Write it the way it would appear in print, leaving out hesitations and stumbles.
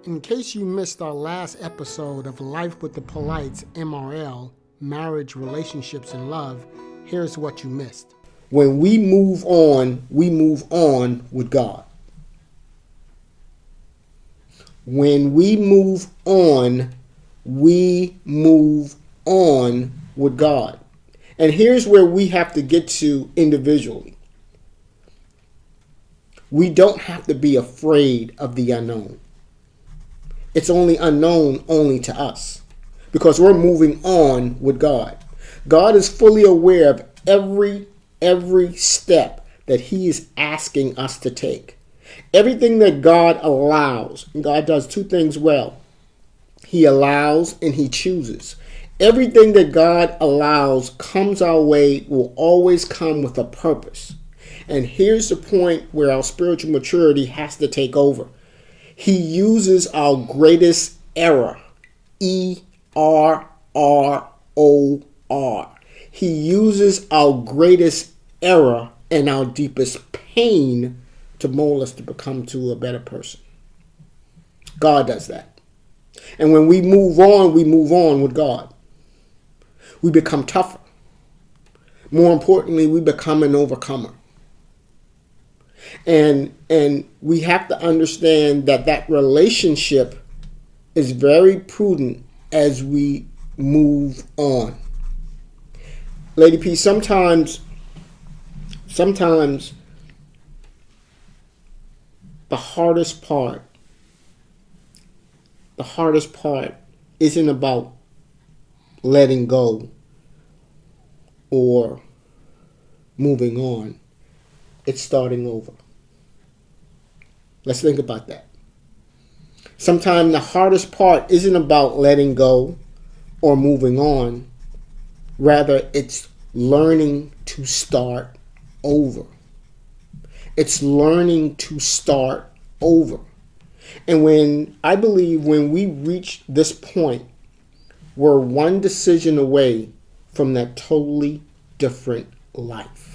In case you missed our last episode of Life with the Polites MRL, Marriage, Relationships, and Love, here's what you missed. When we move on with God. When we move on with God. And here's where we have to get to individually. We don't have to be afraid of the unknown. It's only unknown only to us because we're moving on with God. God is fully aware of every step that he is asking us to take. Everything that God allows, and God does two things well. He allows and he chooses. Everything that God allows comes our way will always come with a purpose. And here's the point where our spiritual maturity has to take over. He uses our greatest error, ERROR. He uses our greatest error and our deepest pain to mold us to become to a better person. God does that. And when we move on with God. We become tougher. More importantly, we become an overcomer. And we have to understand that relationship is very prudent as we move on. Lady P, sometimes the hardest part isn't about letting go or moving on. It's starting over. Let's think about that. Sometimes the hardest part isn't about letting go or moving on. Rather, it's learning to start over. It's learning to start over. And I believe when we reach this point, we're one decision away from that totally different life.